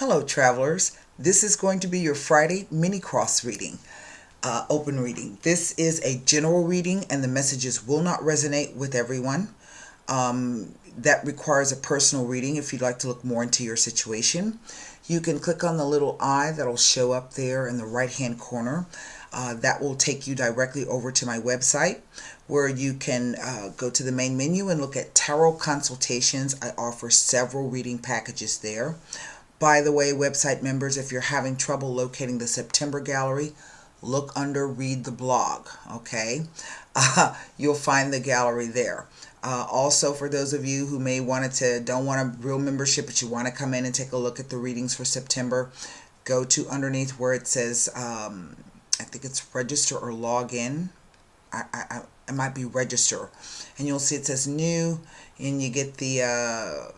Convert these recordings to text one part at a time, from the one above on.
Hello travelers, this is going to be your Friday mini cross reading, open reading. This is a general reading and the messages will not resonate with everyone. That requires a personal reading if you'd like to look more into your situation. You can click on the little eye that'll show up there in the right hand corner. That will take you directly over to my website where you can go to the main menu and look at tarot consultations. I offer several reading packages there. By the way, website members, if you're having trouble locating the September gallery, look under Read the Blog, okay? You'll find the gallery there. Also, for those of you who don't want a real membership, but you want to come in and take a look at the readings for September, go to underneath where it says, I think it's register or log in. It might be register. And you'll see it says new, and you get the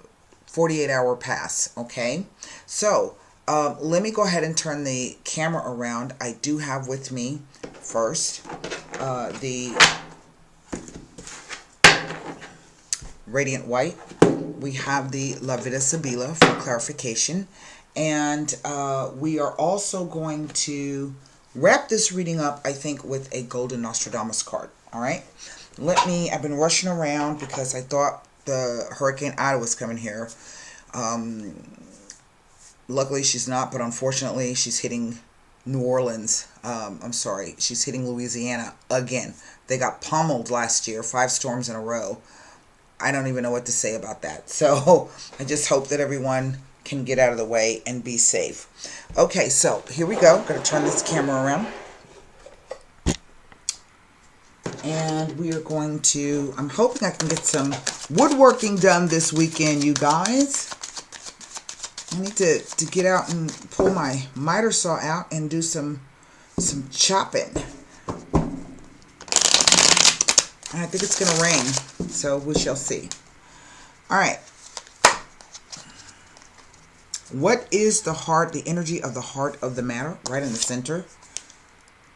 48-hour pass, okay? So, let me go ahead and turn the camera around. I do have with me first the Radiant White. We have the La Vida Sibila for clarification. And we are also going to wrap this reading up, I think, with a Golden Nostradamus card, all right? I've been rushing around because I thought the Hurricane Ida was coming here. Luckily she's not, but unfortunately she's hitting New Orleans. She's hitting Louisiana again. They got pummeled last year, 5 storms in a row. I don't even know what to say about that. So I just hope that everyone can get out of the way and be safe. Okay, so here we go. I'm going to turn this camera around. And we are going to, I'm hoping I can get some woodworking done this weekend, you guys. I need to get out and pull my miter saw out and do some chopping. And I think it's going to rain, so we shall see. All right. What is the energy of the heart of the matter? Right in the center.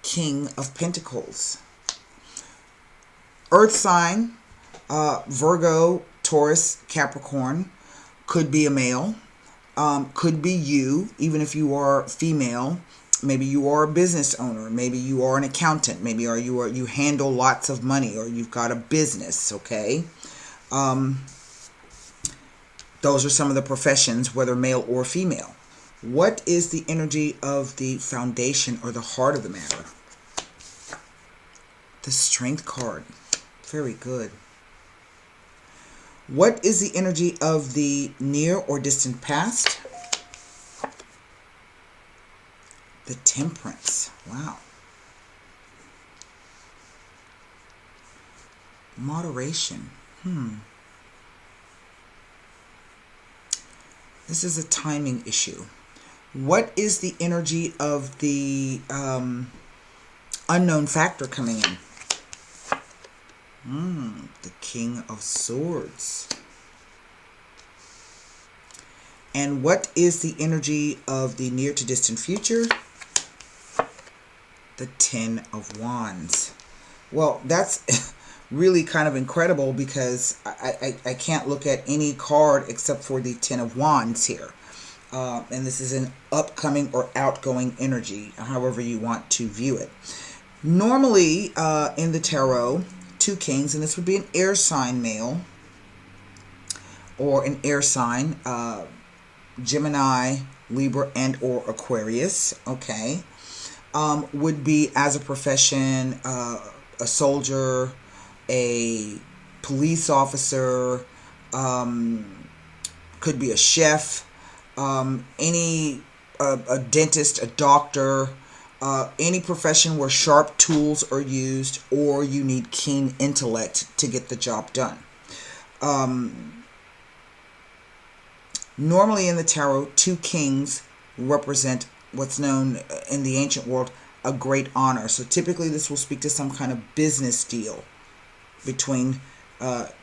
King of Pentacles. Earth sign, Virgo, Taurus, Capricorn, could be a male, could be you, even if you are female. Maybe you are a business owner, maybe you are an accountant, maybe you handle lots of money, or you've got a business, okay? Those are some of the professions, whether male or female. What is the energy of the foundation or the heart of the matter? The Strength card. Very good. What is the energy of the near or distant past? The Temperance. Wow. Moderation. This is a timing issue. What is the energy of the unknown factor coming in? The King of Swords. And what is the energy of the near to distant future? The Ten of Wands. Well, that's really kind of incredible because I can't look at any card except for the Ten of Wands here. And this is an upcoming or outgoing energy, however you want to view it. Normally, in the tarot, 2 kings, and this would be an air sign male or an air sign, Gemini, Libra, and or Aquarius, okay, would be as a profession, a soldier, a police officer, could be a chef, a dentist, a doctor, any profession where sharp tools are used or you need keen intellect to get the job done. Normally in the tarot, 2 kings represent what's known in the ancient world a great honor. So typically this will speak to some kind of business deal between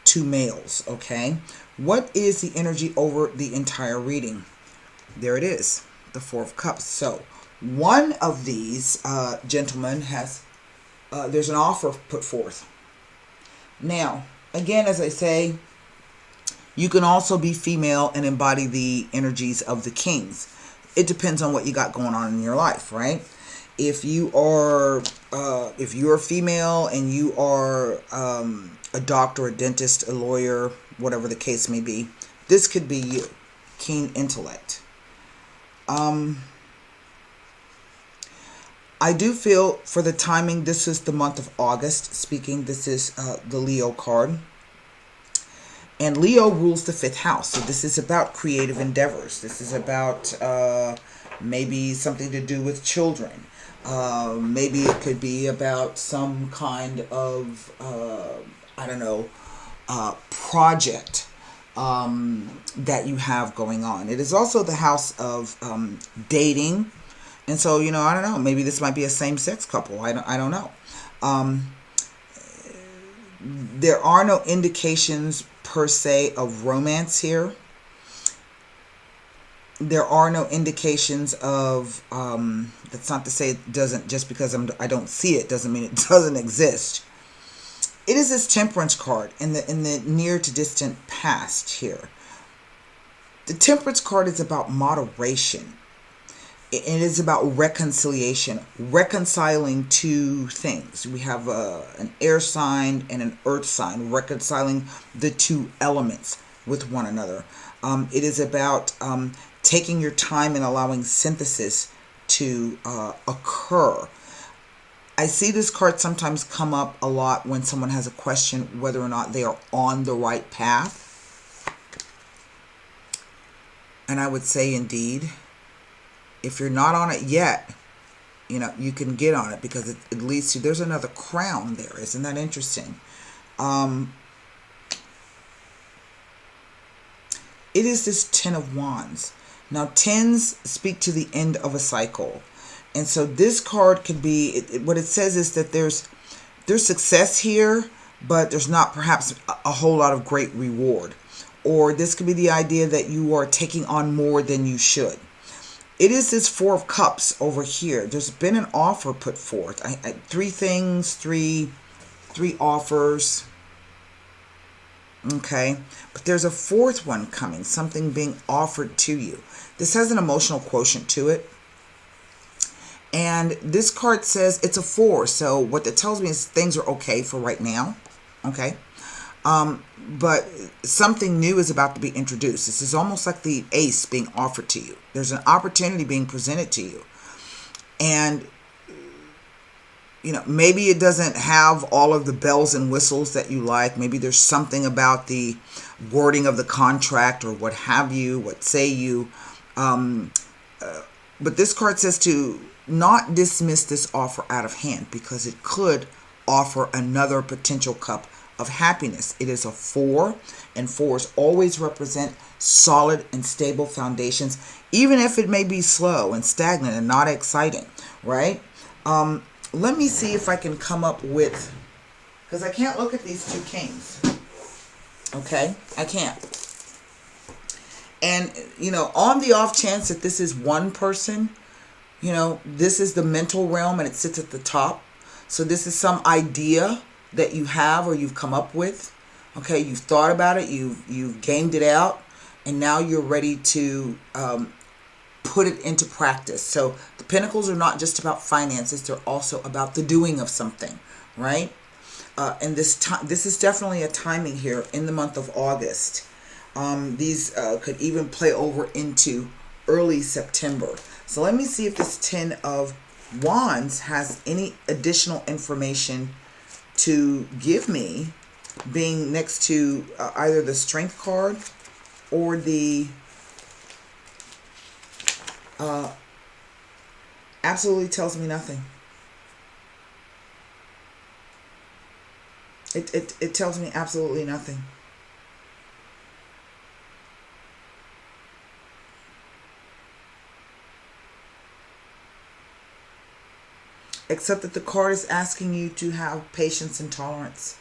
2 males, okay? What is the energy over the entire reading? There it is, the 4 of Cups. So one of these gentlemen has, there's an offer put forth. Now, again, as I say, you can also be female and embody the energies of the kings. it depends on what you got going on in your life, right? If you're a female and you are a doctor, a dentist, a lawyer, whatever the case may be, this could be you. Keen intellect. I do feel for the timing, this is the month of August speaking. This is the Leo card. And Leo rules the 5th house. So this is about creative endeavors. This is about maybe something to do with children. Maybe it could be about some kind of, project that you have going on. It is also the house of dating. And so, I don't know. Maybe this might be a same-sex couple. I don't know. There are no indications per se of romance here. There are no indications of, that's not to say it doesn't, just because I don't see it doesn't mean it doesn't exist. It is this Temperance card in the near to distant past here. The Temperance card is about moderation. It is about reconciliation, reconciling two things. We have an air sign and an earth sign, reconciling the two elements with one another. It is about taking your time and allowing synthesis to occur. I see this card sometimes come up a lot when someone has a question whether or not they are on the right path. And I would say indeed. If you're not on it yet, you can get on it because it leads to, there's another crown there. Isn't that interesting? It is this 10 of Wands. Now, 10s speak to the end of a cycle. And so this card could be, what it says is that there's success here, but there's not perhaps a whole lot of great reward. Or this could be the idea that you are taking on more than you should. It is this 4 of Cups over here. There's been an offer put forth. 3 things, three offers. Okay. But there's a 4th one coming. Something being offered to you. This has an emotional quotient to it. And this card says it's a 4. So what that tells me is things are okay for right now. Okay. But something new is about to be introduced. This is almost like the ace being offered to you. There's an opportunity being presented to you. And, maybe it doesn't have all of the bells and whistles that you like. Maybe there's something about the wording of the contract or what have you, what say you. But this card says to not dismiss this offer out of hand because it could offer another potential cup of happiness. It is a 4, and 4s always represent solid and stable foundations, even if it may be slow and stagnant and not exciting, right? Let me see if I can come up with, because I can't look at these 2 kings. Okay, I can't. And, on the off chance that this is one person, this is the mental realm and it sits at the top. So this is some idea that you have or you've come up with. Okay, you've thought about it, you've gamed it out, and now you're ready to put it into practice. So the Pentacles are not just about finances, they're also about the doing of something, right? And this is definitely a timing here in the month of August. These could even play over into early September. So let me see if this 10 of Wands has any additional information to give me, being next to either the Strength card or the absolutely tells me nothing. It tells me absolutely nothing. Except that the card is asking you to have patience and tolerance.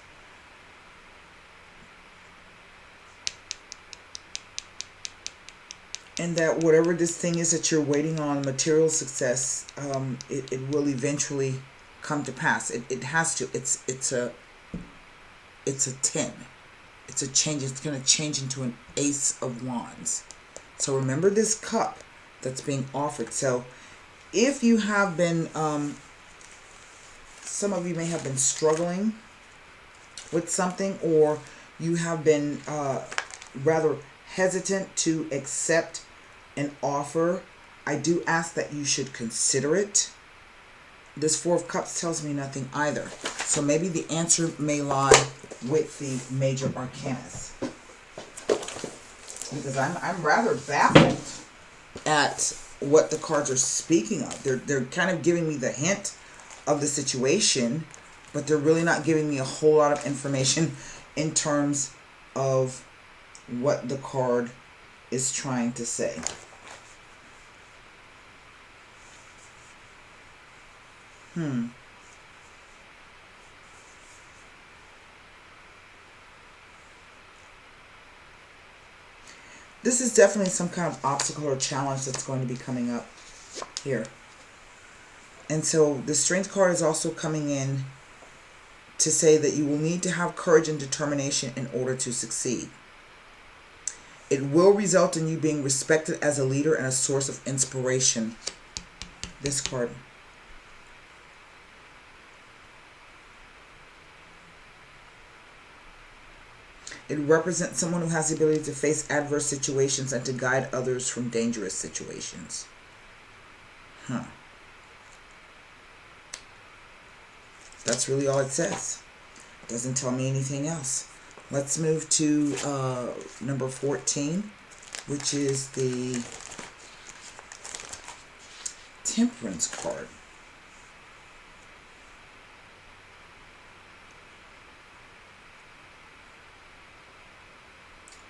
And that whatever this thing is that you're waiting on, material success, it will eventually come to pass. It has to. It's a 10. It's a change. It's going to change into an Ace of Wands. So remember this cup. that's being offered. So if you have been, some of you may have been struggling with something, or you have been rather hesitant to accept an offer, I do ask that you should consider it. This Four of Cups tells me nothing either. So maybe the answer may lie with the major arcanas. Because I'm rather baffled at what the cards are speaking of. They're kind of giving me the hint of the situation, but they're really not giving me a whole lot of information in terms of what the card is trying to say. This is definitely some kind of obstacle or challenge that's going to be coming up here. And so the Strength card is also coming in to say that you will need to have courage and determination in order to succeed. It will result in you being respected as a leader and a source of inspiration. This card. It represents someone who has the ability to face adverse situations and to guide others from dangerous situations. That's really all it says. It doesn't tell me anything else. Let's move to number 14, which is the Temperance card.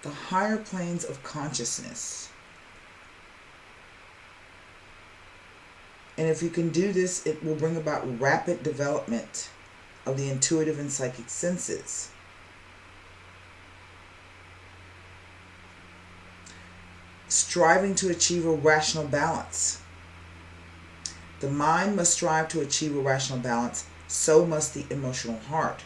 The higher planes of consciousness. And if you can do this, it will bring about rapid development of the intuitive and psychic senses. Striving to achieve a rational balance. The mind must strive to achieve a rational balance, so must the emotional heart.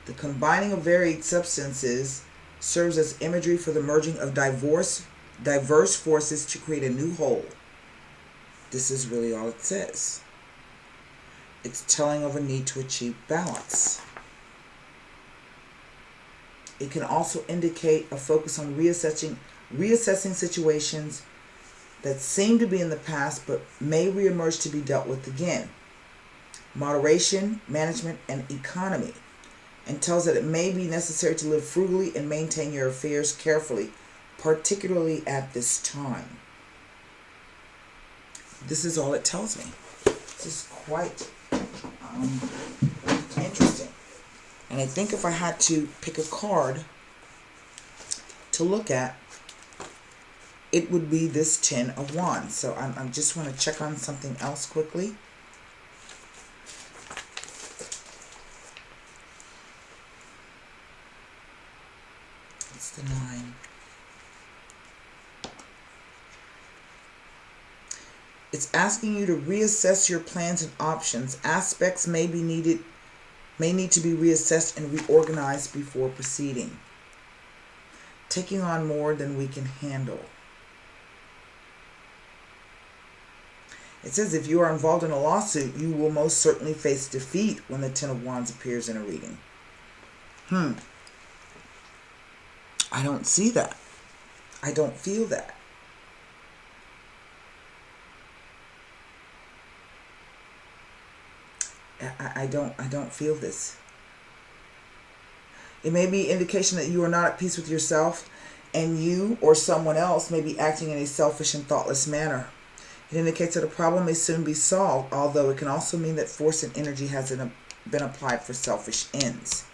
The combining of varied substances serves as imagery for the merging of diverse forces to create a new whole. This is really all it says. It's telling of a need to achieve balance. It can also indicate a focus on reassessing situations that seem to be in the past but may reemerge to be dealt with again. Moderation, management, and economy. And tells that it may be necessary to live frugally and maintain your affairs carefully, particularly at this time. This is all it tells me. This is quite interesting. And I think if I had to pick a card to look at, it would be this 10 of Wands. So I just want to check on something else quickly. It's the 9. It's asking you to reassess your plans and options. Aspects may need to be reassessed and reorganized before proceeding. Taking on more than we can handle. It says if you are involved in a lawsuit, you will most certainly face defeat when the 10 of Wands appears in a reading. I don't see that. I don't feel that. I don't feel this. It may be indication that you are not at peace with yourself, and you or someone else may be acting in a selfish and thoughtless manner. It indicates that a problem may soon be solved, although it can also mean that force and energy has been applied for selfish ends.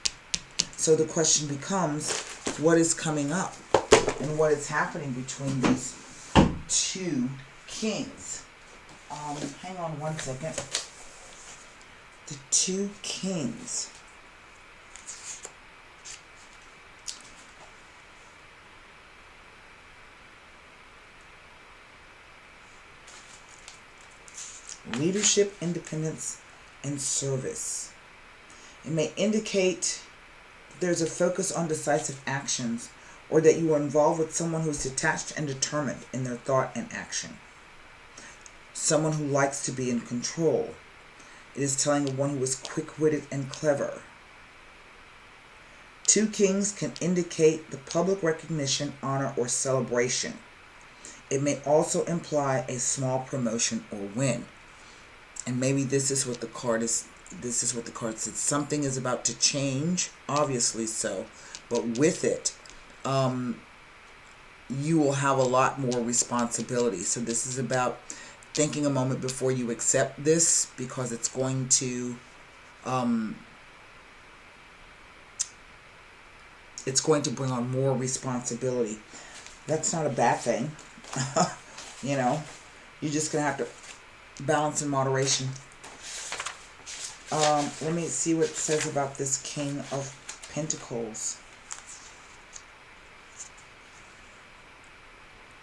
So the question becomes, what is coming up and what is happening between these two kings? Hang on one second. The two kings. Leadership, independence, and service. It may indicate there's a focus on decisive actions, or that you are involved with someone who's detached and determined in their thought and action. someone who likes to be in control. It is telling of one who is quick-witted and clever. 2 kings can indicate the public recognition, honor, or celebration. It may also imply a small promotion or win. And maybe this is what the card is. This is what the card says. Something is about to change, obviously so, but with it, you will have a lot more responsibility. So this is about thinking a moment before you accept this, because it's going to bring on more responsibility. That's not a bad thing. You know, you're just gonna have to balance in moderation. Let me see what it says about this King of Pentacles.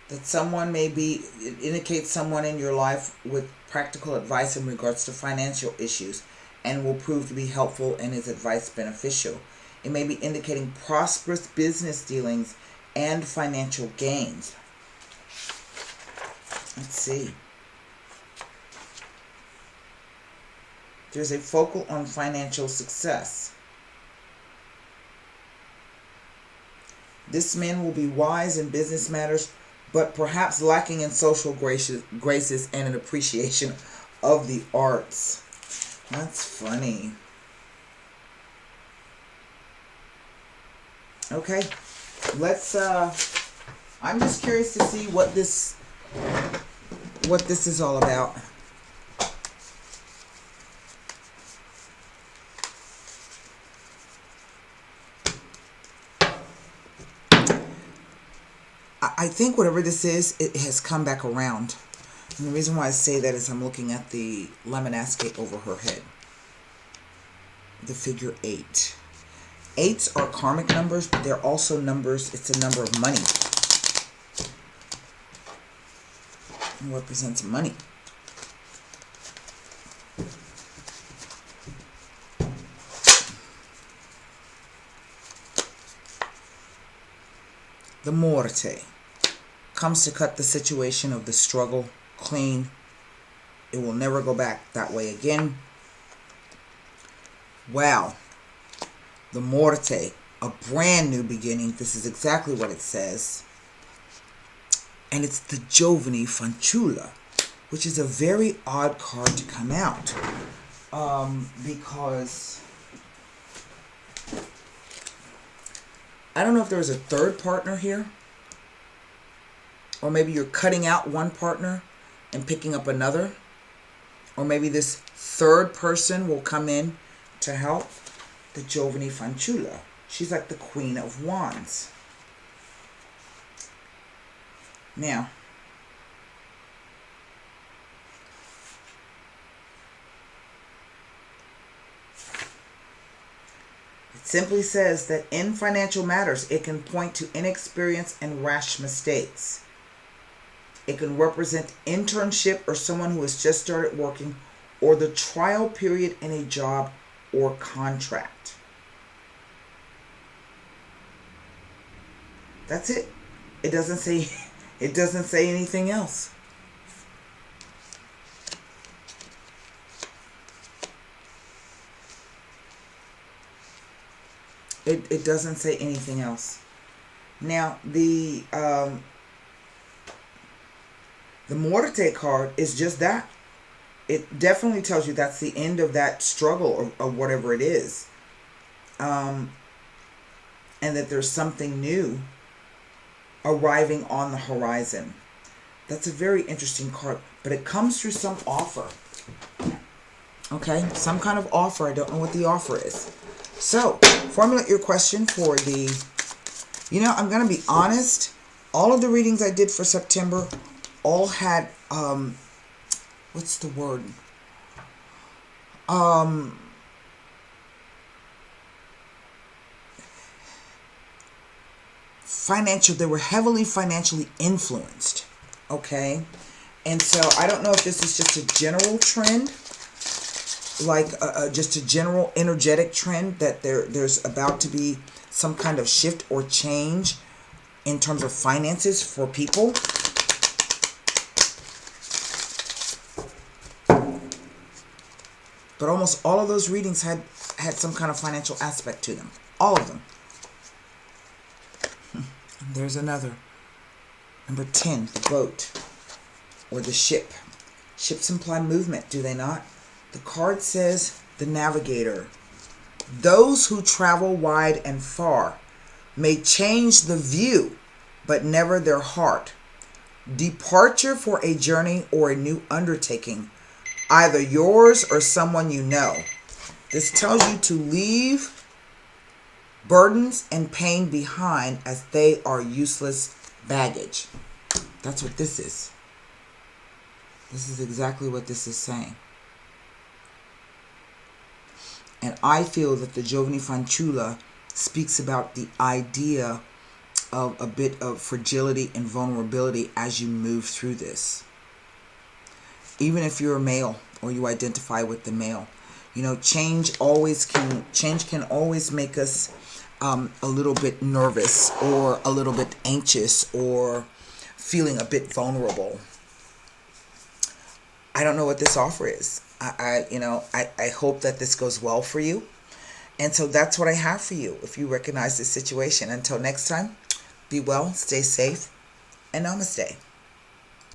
That someone may be, it indicates someone in your life with practical advice in regards to financial issues and will prove to be helpful and his advice beneficial. It may be indicating prosperous business dealings and financial gains. Let's see. There's a focal on financial success. This man will be wise in business matters, but perhaps lacking in social graces and an appreciation of the arts. That's funny. Okay, let's, I'm just curious to see what this is all about. I think whatever this is, it has come back around. And the reason why I say that is I'm looking at the Lemon-esque over her head. The figure 8. 8s are karmic numbers, but they're also numbers. It's a number of money. It represents money. The Morte comes to cut the situation of the struggle clean. It will never go back that way again. Wow. The Morte, a brand new beginning. This is exactly what it says. And it's the Giovane Fanciulla, which is a very odd card to come out. Because I don't know if there was a third partner here. Or maybe you're cutting out one partner and picking up another. Or maybe this third person will come in to help. The Giovane Fanciulla. She's like the Queen of Wands. Now, it simply says that in financial matters, it can point to inexperience and rash mistakes. It can represent internship or someone who has just started working, or the trial period in a job or contract. That's it. It doesn't say anything else. It doesn't say anything else. Now, the Morte card is just that. It definitely tells you that's the end of that struggle or whatever it is. And that there's something new arriving on the horizon. That's a very interesting card. But it comes through some offer. Okay? Some kind of offer. I don't know what the offer is. So, formulate your question for the... You know, I'm going to be honest. All of the readings I did for September all had... what's the word? Financial. They were heavily financially influenced. Okay? And so I don't know if this is just a general trend, like just a general energetic trend, that there's about to be some kind of shift or change in terms of finances for people. But almost all of those readings had some kind of financial aspect to them. All of them. And there's another. Number 10, the boat or the ship. Ships imply movement, do they not? The card says the navigator. Those who travel wide and far may change the view, but never their heart. Departure for a journey or a new undertaking, either yours or someone you know. This tells you to leave burdens and pain behind as they are useless baggage. That's what this is. This is exactly what this is saying. And I feel that the Giovani Fanciulla speaks about the idea of a bit of fragility and vulnerability as you move through this. Even if you're a male or you identify with the male, you know, change can always make us a little bit nervous or a little bit anxious or feeling a bit vulnerable. I don't know what this offer is. I hope that this goes well for you. And so that's what I have for you if you recognize this situation. Until next time, be well, stay safe, and namaste.